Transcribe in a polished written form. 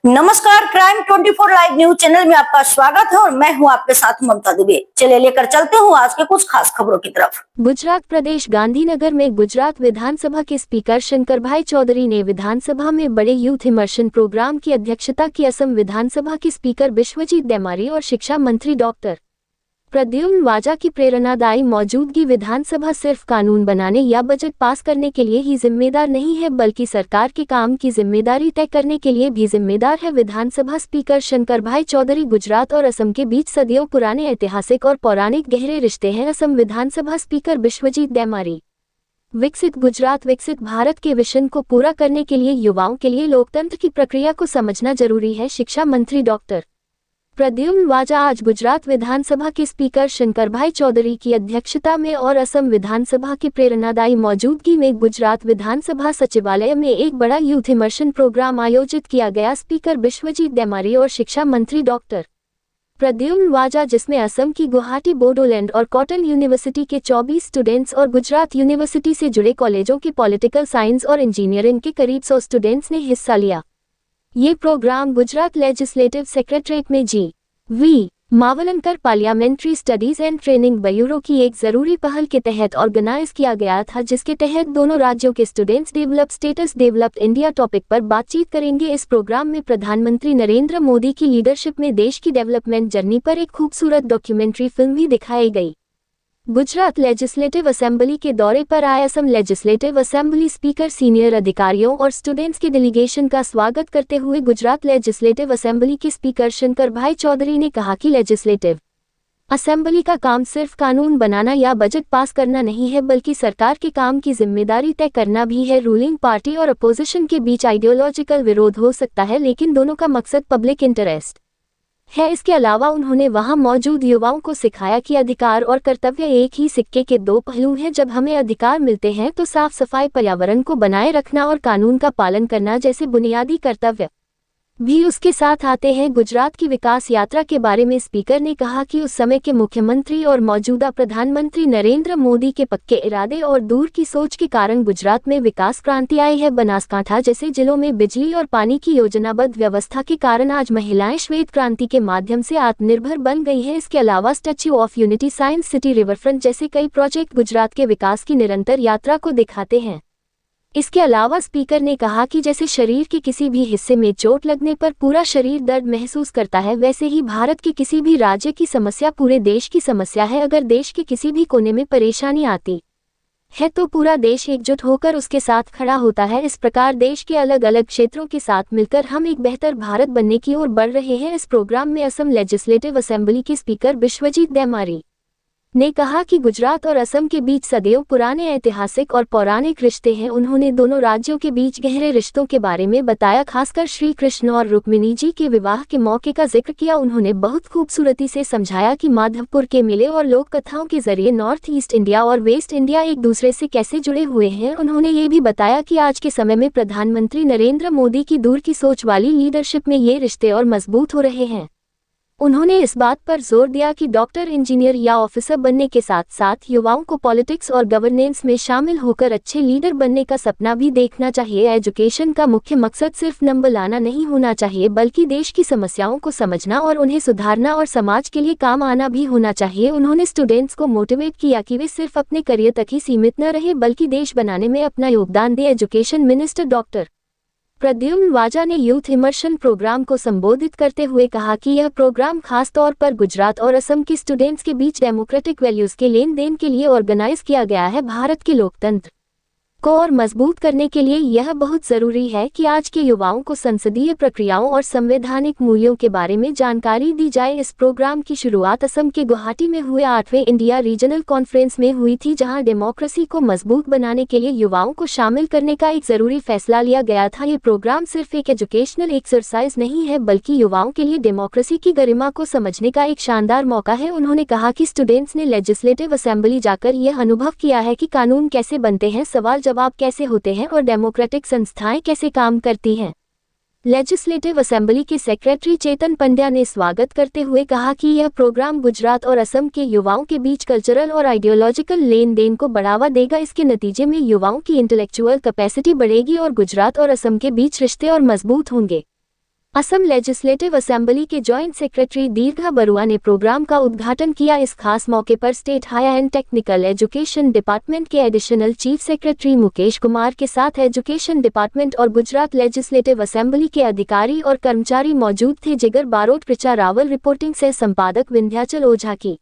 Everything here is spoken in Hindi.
नमस्कार, क्राइम 24 लाइव न्यूज चैनल में आपका स्वागत है और मैं हूं आपके साथ ममता दुबे। चलिए लेकर चलते हूं आज के कुछ खास खबरों की तरफ। गुजरात प्रदेश गांधीनगर में गुजरात विधानसभा के स्पीकर शंकरभाई चौधरी ने विधानसभा में बड़े यूथ इमर्शन प्रोग्राम की अध्यक्षता की। असम विधानसभा के स्पीकर विश्वजीत देमारी और शिक्षा मंत्री डॉक्टर प्रद्युम्न वाजा की प्रेरणादायी मौजूदगी विधानसभा सिर्फ कानून बनाने या बजट पास करने के लिए ही जिम्मेदार नहीं है, बल्कि सरकार के काम की जिम्मेदारी तय करने के लिए भी जिम्मेदार है। विधानसभा स्पीकर शंकरभाई चौधरी गुजरात और असम के बीच सदियों पुराने ऐतिहासिक और पौराणिक गहरे रिश्ते हैं। असम विधानसभा स्पीकर विश्वजीत देमारी विकसित गुजरात विकसित भारत के विजन को पूरा करने के लिए युवाओं के लिए लोकतंत्र की प्रक्रिया को समझना जरूरी है। शिक्षा मंत्री डॉक्टर प्रद्युम्न वाजा आज गुजरात विधानसभा के स्पीकर शंकरभाई चौधरी की अध्यक्षता में और असम विधानसभा की प्रेरणादायी मौजूदगी में गुजरात विधानसभा सचिवालय में एक बड़ा यूथ इमर्शन प्रोग्राम आयोजित किया गया। स्पीकर विश्वजीत देमारी और शिक्षा मंत्री डॉक्टर प्रद्युम्न वाजा, जिसमें असम की गुवाहाटी बोडोलैंड और कॉटन यूनिवर्सिटी के 24 स्टूडेंट्स और गुजरात यूनिवर्सिटी से जुड़े कॉलेजों के पॉलिटिकल साइंस और इंजीनियरिंग के करीब 100 स्टूडेंट्स ने हिस्सा लिया। ये प्रोग्राम गुजरात लेजिस्लेटिव सेक्रेटरीट में G.V.. Mavalankar parliamentary studies and training bureau की एक जरूरी पहल के तहत ऑर्गेनाइज किया गया था, जिसके तहत दोनों राज्यों के स्टूडेंट्स डेवलप्ड इंडिया टॉपिक पर बातचीत करेंगे। इस प्रोग्राम में प्रधानमंत्री नरेंद्र मोदी की लीडरशिप में देश की डेवलपमेंट जर्नी पर एक खूबसूरत डॉक्यूमेंट्री फिल्म भी दिखाई गई। गुजरात लेजिस्लेटिव असेंबली के दौरे पर आए Assam legislative assembly speaker senior अधिकारियों और स्टूडेंट्स के डेलीगेशन का स्वागत करते हुए गुजरात लेजिस्लेटिव असेंबली के स्पीकर शंकरभाई चौधरी ने कहा कि लेजिस्लेटिव असेंबली का काम सिर्फ कानून बनाना या बजट पास करना नहीं है, बल्कि सरकार के काम की जिम्मेदारी तय करना भी है। रूलिंग पार्टी और अपोजिशन के बीच आइडियोलॉजिकल विरोध हो सकता है, लेकिन दोनों का मकसद पब्लिक इंटरेस्ट है। इसके अलावा उन्होंने वहां मौजूद युवाओं को सिखाया कि अधिकार और कर्तव्य एक ही सिक्के के दो पहलू हैं। जब हमें अधिकार मिलते हैं तो साफ सफाई, पर्यावरण को बनाए रखना और कानून का पालन करना जैसे बुनियादी कर्तव्य भी उसके साथ आते हैं। गुजरात की विकास यात्रा के बारे में स्पीकर ने कहा कि उस समय के मुख्यमंत्री और मौजूदा प्रधानमंत्री नरेंद्र मोदी के पक्के इरादे और दूर की सोच के कारण गुजरात में विकास क्रांति आई है। बनासकांठा जैसे जिलों में बिजली और पानी की योजनाबद्ध व्यवस्था के कारण आज महिलाएं श्वेत क्रांति के माध्यम से आत्मनिर्भर बन गई हैं। इसके अलावा statue of unity, science city, riverfront जैसे कई प्रोजेक्ट गुजरात के विकास की निरंतर यात्रा को दिखाते हैं। इसके अलावा स्पीकर ने कहा कि जैसे शरीर के किसी भी हिस्से में चोट लगने पर पूरा शरीर दर्द महसूस करता है, वैसे ही भारत के किसी भी राज्य की समस्या पूरे देश की समस्या है। अगर देश के किसी भी कोने में परेशानी आती है तो पूरा देश एकजुट होकर उसके साथ खड़ा होता है। इस प्रकार देश के अलग अलग क्षेत्रों के साथ मिलकर हम एक बेहतर भारत बनने की ओर बढ़ रहे हैं। इस प्रोग्राम में असम लेजिस्लेटिव असेंबली के स्पीकर विश्वजीत देमारी ने कहा कि गुजरात और असम के बीच सदियों पुराने ऐतिहासिक और पौराणिक रिश्ते हैं। उन्होंने दोनों राज्यों के बीच गहरे रिश्तों के बारे में बताया, खासकर श्री कृष्ण और रुक्मिणी जी के विवाह के मौके का जिक्र किया। उन्होंने बहुत खूबसूरती से समझाया कि माधवपुर के मेले और लोक कथाओं के जरिए नॉर्थ ईस्ट इंडिया और वेस्ट इंडिया एक दूसरे से कैसे जुड़े हुए हैं। उन्होंने ये भी बताया कि आज के समय में प्रधानमंत्री नरेंद्र मोदी की दूर की सोच वाली लीडरशिप में ये रिश्ते और मजबूत हो रहे हैं। उन्होंने इस बात पर जोर दिया कि डॉक्टर, इंजीनियर या ऑफिसर बनने के साथ साथ युवाओं को पॉलिटिक्स और गवर्नेंस में शामिल होकर अच्छे लीडर बनने का सपना भी देखना चाहिए। एजुकेशन का मुख्य मकसद सिर्फ नंबर लाना नहीं होना चाहिए, बल्कि देश की समस्याओं को समझना और उन्हें सुधारना और समाज के लिए काम आना भी होना चाहिए। उन्होंने स्टूडेंट्स को मोटिवेट किया कि वे सिर्फ अपने करियर तक ही सीमित न रहे, बल्कि देश बनाने में अपना योगदान दें। एजुकेशन मिनिस्टर डॉक्टर प्रद्युम्न वाजा ने यूथ इमर्शन प्रोग्राम को संबोधित करते हुए कहा कि यह प्रोग्राम खास तौर पर गुजरात और असम के स्टूडेंट्स के बीच डेमोक्रेटिक वैल्यूज के लेन देन के लिए ऑर्गेनाइज किया गया है। भारत के लोकतंत्र को और मजबूत करने के लिए यह बहुत जरूरी है कि आज के युवाओं को संसदीय प्रक्रियाओं और संवैधानिक मूल्यों के बारे में जानकारी दी जाए। इस प्रोग्राम की शुरुआत असम के गुवाहाटी में हुए 8वें इंडिया रीजनल कॉन्फ्रेंस में हुई थी, जहां डेमोक्रेसी को मजबूत बनाने के लिए युवाओं को शामिल करने का एक जरूरी फैसला लिया गया था। ये प्रोग्राम सिर्फ एक एजुकेशनल एक्सरसाइज नहीं है, बल्कि युवाओं के लिए डेमोक्रेसी की गरिमा को समझने का एक शानदार मौका है। उन्होंने कहा कि स्टूडेंट्स ने लेजिस्लेटिव असेंबली जाकर यह अनुभव किया है कि कानून कैसे बनते हैं, सवाल जवाब कैसे होते हैं और डेमोक्रेटिक संस्थाएं कैसे काम करती हैं। लेजिस्लेटिव असेंबली के सेक्रेटरी चेतन पंड्या ने स्वागत करते हुए कहा कि यह प्रोग्राम गुजरात और असम के युवाओं के बीच कल्चरल और आइडियोलॉजिकल लेन देन को बढ़ावा देगा। इसके नतीजे में युवाओं की इंटेलेक्चुअल कैपेसिटी बढ़ेगी और गुजरात और असम के बीच रिश्ते और मजबूत होंगे। असम लेजिस्लेटिव असेंबली के जॉइंट सेक्रेटरी दीर्घा बरुआ ने प्रोग्राम का उद्घाटन किया। इस खास मौके पर state higher and technical education department के additional chief secretary Mukesh Kumar के साथ एजुकेशन डिपार्टमेंट और गुजरात लेजिस्लेटिव असेंबली के अधिकारी और कर्मचारी मौजूद थे। जिगर बारोट, ऋचा रावल रिपोर्टिंग से संपादक विंध्याचल ओझा की।